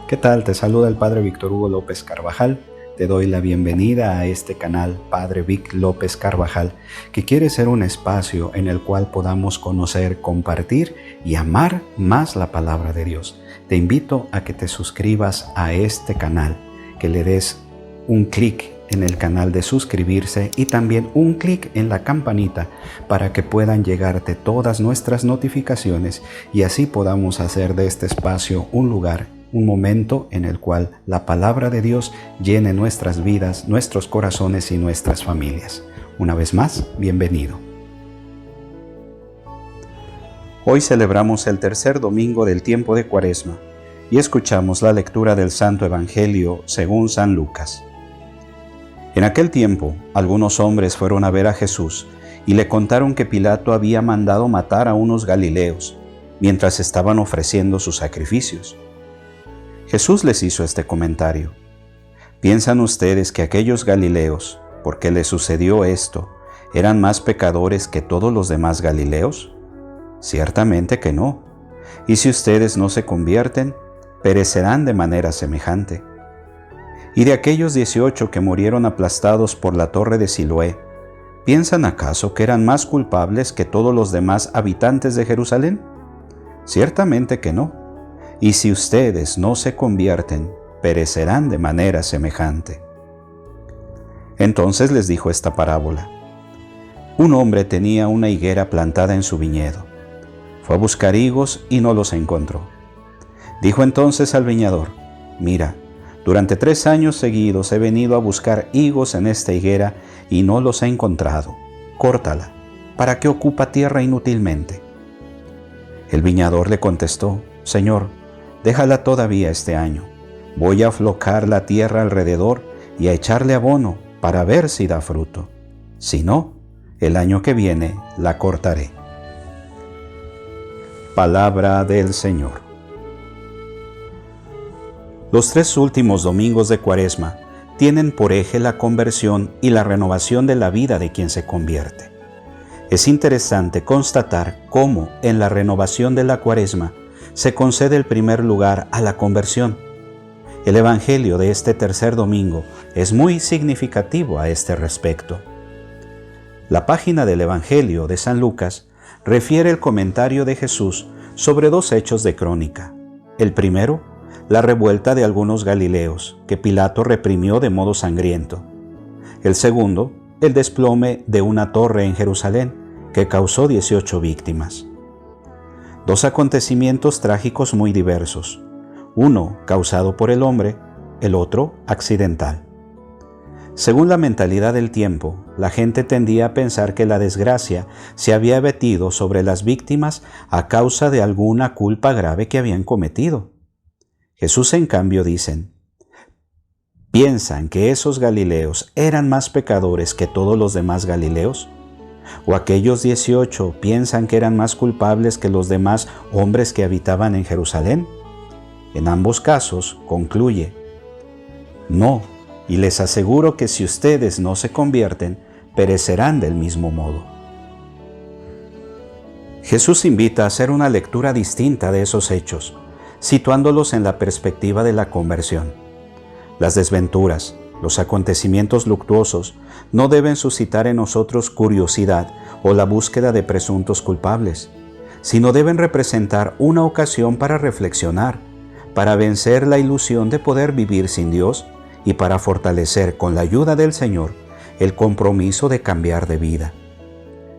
¿Qué tal? Te saluda el Padre Víctor Hugo López Carvajal. Te doy la bienvenida a este canal Padre Vic López Carvajal, que quiere ser un espacio en el cual podamos conocer, compartir y amar más la palabra de Dios. Te invito a que te suscribas a este canal, que le des un clic en el canal de suscribirse y también un clic en la campanita para que puedan llegarte todas nuestras notificaciones y así podamos hacer de este espacio un lugar, un momento en el cual la palabra de Dios llene nuestras vidas, nuestros corazones y nuestras familias. Una vez más, bienvenido. Hoy celebramos el tercer domingo del tiempo de Cuaresma y escuchamos la lectura del Santo Evangelio según San Lucas. En aquel tiempo, algunos hombres fueron a ver a Jesús y le contaron que Pilato había mandado matar a unos galileos mientras estaban ofreciendo sus sacrificios. Jesús les hizo este comentario: ¿piensan ustedes que aquellos galileos, porque les sucedió esto, eran más pecadores que todos los demás galileos? Ciertamente que no. Y si ustedes no se convierten, perecerán de manera semejante. Y de aquellos 18 que murieron aplastados por la torre de Siloé, ¿piensan acaso que eran más culpables que todos los demás habitantes de Jerusalén? Ciertamente que no. Y si ustedes no se convierten, perecerán de manera semejante. Entonces les dijo esta parábola: un hombre tenía una higuera plantada en su viñedo. Fue a buscar higos y no los encontró. Dijo entonces al viñador: mira, durante 3 años seguidos he venido a buscar higos en esta higuera y no los he encontrado. Córtala, ¿para qué ocupa tierra inútilmente? El viñador le contestó: Señor, déjala todavía este año. Voy a aflojar la tierra alrededor y a echarle abono para ver si da fruto. Si no, el año que viene la cortaré. Palabra del Señor. Los 3 últimos domingos de Cuaresma tienen por eje la conversión y la renovación de la vida de quien se convierte. Es interesante constatar cómo en la renovación de la Cuaresma se concede el primer lugar a la conversión. El Evangelio de este tercer domingo es muy significativo a este respecto. La página del Evangelio de San Lucas refiere el comentario de Jesús sobre 2 hechos de crónica. El primero, la revuelta de algunos galileos que Pilato reprimió de modo sangriento. El segundo, el desplome de una torre en Jerusalén que causó 18 víctimas. 2 acontecimientos trágicos muy diversos, uno causado por el hombre, el otro accidental. Según la mentalidad del tiempo, la gente tendía a pensar que la desgracia se había abatido sobre las víctimas a causa de alguna culpa grave que habían cometido. Jesús, en cambio, ¿piensan que esos galileos eran más pecadores que todos los demás galileos? ¿O aquellos 18 piensan que eran más culpables que los demás hombres que habitaban en Jerusalén? En ambos casos, concluye: no, y les aseguro que si ustedes no se convierten, perecerán del mismo modo. Jesús invita a hacer una lectura distinta de esos hechos, situándolos en la perspectiva de la conversión. Las desventuras, los acontecimientos luctuosos, no deben suscitar en nosotros curiosidad o la búsqueda de presuntos culpables, sino deben representar una ocasión para reflexionar, para vencer la ilusión de poder vivir sin Dios y para fortalecer con la ayuda del Señor el compromiso de cambiar de vida.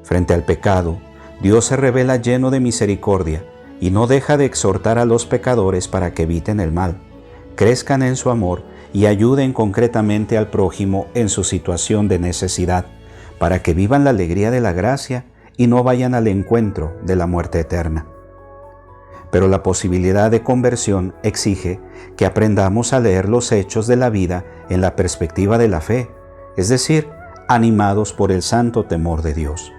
Frente al pecado, Dios se revela lleno de misericordia y no deja de exhortar a los pecadores para que eviten el mal, crezcan en su amor y ayuden concretamente al prójimo en su situación de necesidad, para que vivan la alegría de la gracia y no vayan al encuentro de la muerte eterna. Pero la posibilidad de conversión exige que aprendamos a leer los hechos de la vida en la perspectiva de la fe, es decir, animados por el santo temor de Dios.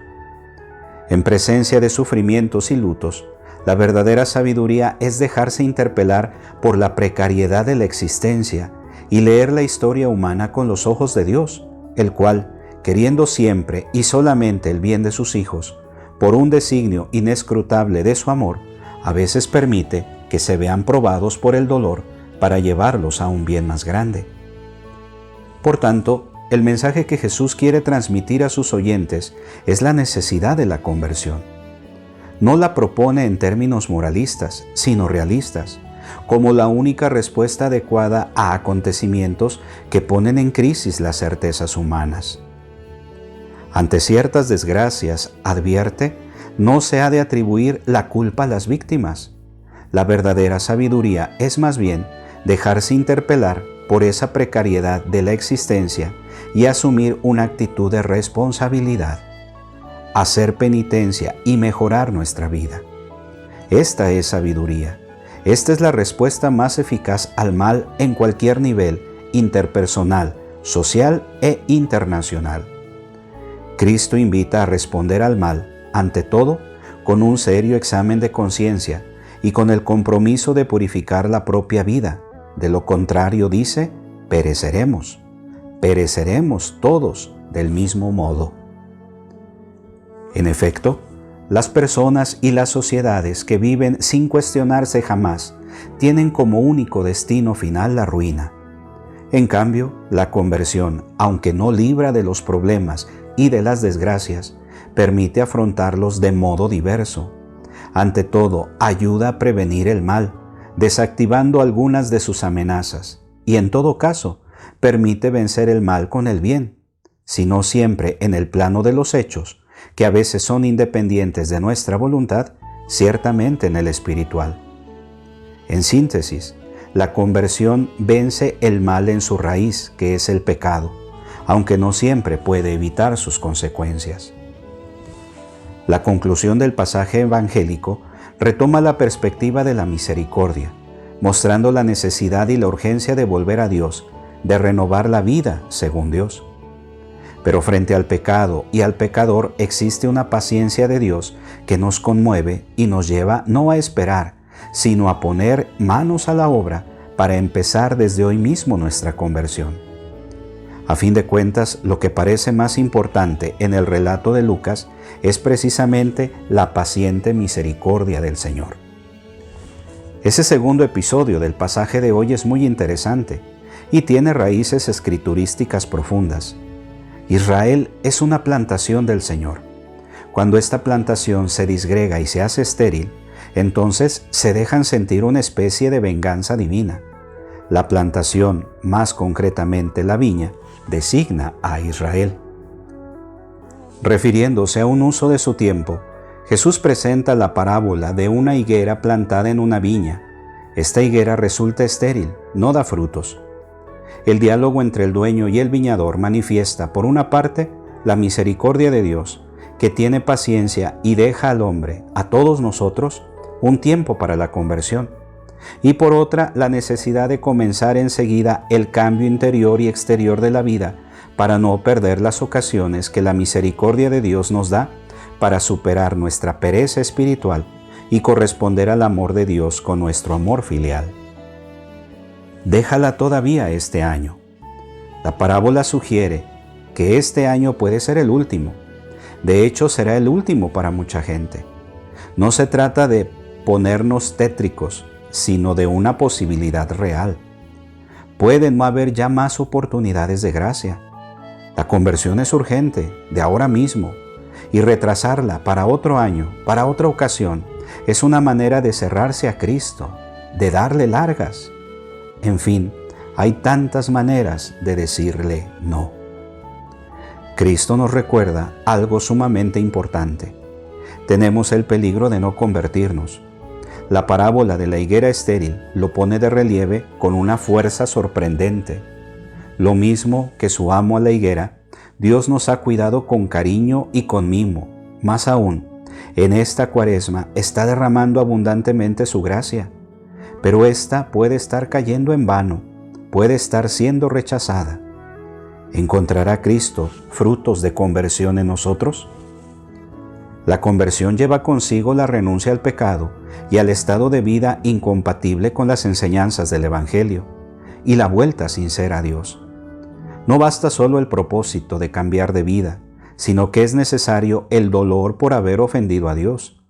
En presencia de sufrimientos y lutos, la verdadera sabiduría es dejarse interpelar por la precariedad de la existencia y leer la historia humana con los ojos de Dios, el cual, queriendo siempre y solamente el bien de sus hijos, por un designio inescrutable de su amor, a veces permite que se vean probados por el dolor para llevarlos a un bien más grande. Por tanto, el mensaje que Jesús quiere transmitir a sus oyentes es la necesidad de la conversión. No la propone en términos moralistas, sino realistas, como la única respuesta adecuada a acontecimientos que ponen en crisis las certezas humanas. Ante ciertas desgracias, advierte, no se ha de atribuir la culpa a las víctimas. La verdadera sabiduría es más bien dejarse interpelar por esa precariedad de la existencia y asumir una actitud de responsabilidad, hacer penitencia y mejorar nuestra vida. Esta es sabiduría. Esta es la respuesta más eficaz al mal en cualquier nivel interpersonal, social e internacional. Cristo invita a responder al mal, ante todo, con un serio examen de conciencia y con el compromiso de purificar la propia vida. De lo contrario, dice, pereceremos todos del mismo modo. En efecto, las personas y las sociedades que viven sin cuestionarse jamás tienen como único destino final la ruina. En cambio, la conversión, aunque no libra de los problemas y de las desgracias, permite afrontarlos de modo diverso. Ante todo, ayuda a prevenir el mal, desactivando algunas de sus amenazas, y en todo caso, permite vencer el mal con el bien, si no siempre en el plano de los hechos, que a veces son independientes de nuestra voluntad, ciertamente en el espiritual. En síntesis, la conversión vence el mal en su raíz, que es el pecado, aunque no siempre puede evitar sus consecuencias. La conclusión del pasaje evangélico retoma la perspectiva de la misericordia, mostrando la necesidad y la urgencia de volver a Dios, de renovar la vida según Dios. Pero frente al pecado y al pecador existe una paciencia de Dios que nos conmueve y nos lleva no a esperar, sino a poner manos a la obra para empezar desde hoy mismo nuestra conversión. A fin de cuentas, lo que parece más importante en el relato de Lucas es precisamente la paciente misericordia del Señor. Ese segundo episodio del pasaje de hoy es muy interesante y tiene raíces escriturísticas profundas. Israel es una plantación del Señor. Cuando esta plantación se disgrega y se hace estéril, entonces se dejan sentir una especie de venganza divina. La plantación, más concretamente la viña, designa a Israel. Refiriéndose a un uso de su tiempo, Jesús presenta la parábola de una higuera plantada en una viña. Esta higuera resulta estéril, no da frutos. El diálogo entre el dueño y el viñador manifiesta, por una parte, la misericordia de Dios, que tiene paciencia y deja al hombre, a todos nosotros, un tiempo para la conversión, y por otra, la necesidad de comenzar enseguida el cambio interior y exterior de la vida para no perder las ocasiones que la misericordia de Dios nos da para superar nuestra pereza espiritual y corresponder al amor de Dios con nuestro amor filial. Déjala todavía este año. La parábola sugiere que este año puede ser el último. De hecho, será el último para mucha gente. No se trata de ponernos tétricos, sino de una posibilidad real. Puede no haber ya más oportunidades de gracia. La conversión es urgente, de ahora mismo, y retrasarla para otro año, para otra ocasión, es una manera de cerrarse a Cristo, de darle largas. En fin, hay tantas maneras de decirle no. Cristo nos recuerda algo sumamente importante. Tenemos el peligro de no convertirnos. La parábola de la higuera estéril lo pone de relieve con una fuerza sorprendente. Lo mismo que su amo a la higuera, Dios nos ha cuidado con cariño y con mimo. Más aún, en esta Cuaresma está derramando abundantemente su gracia. Pero ésta puede estar cayendo en vano, puede estar siendo rechazada. ¿Encontrará Cristo frutos de conversión en nosotros? La conversión lleva consigo la renuncia al pecado y al estado de vida incompatible con las enseñanzas del Evangelio, y la vuelta sincera a Dios. No basta solo el propósito de cambiar de vida, sino que es necesario el dolor por haber ofendido a Dios.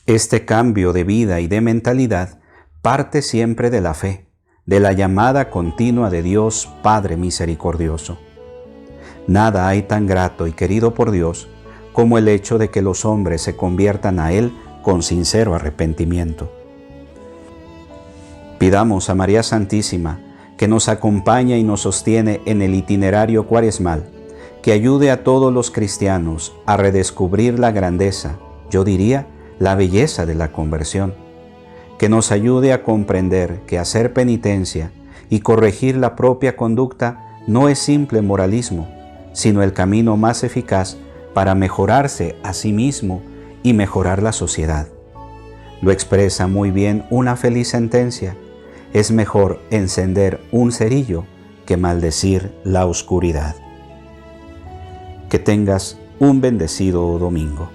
Este cambio de vida y de mentalidad parte siempre de la fe, de la llamada continua de Dios Padre misericordioso. Nada hay tan grato y querido por Dios como el hecho de que los hombres se conviertan a Él con sincero arrepentimiento. Pidamos a María Santísima, que nos acompaña y nos sostiene en el itinerario cuaresmal, que ayude a todos los cristianos a redescubrir la grandeza, yo diría, la belleza de la conversión, que nos ayude a comprender que hacer penitencia y corregir la propia conducta no es simple moralismo, sino el camino más eficaz para mejorarse a sí mismo y mejorar la sociedad. Lo expresa muy bien una feliz sentencia: es mejor encender un cerillo que maldecir la oscuridad. Que tengas un bendecido domingo.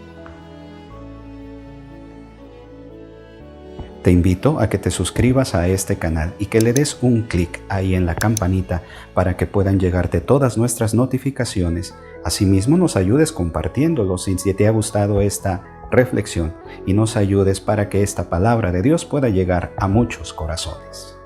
Te invito a que te suscribas a este canal y que le des un clic ahí en la campanita para que puedan llegarte todas nuestras notificaciones. Asimismo, nos ayudes compartiéndolo si te ha gustado esta reflexión y nos ayudes para que esta palabra de Dios pueda llegar a muchos corazones.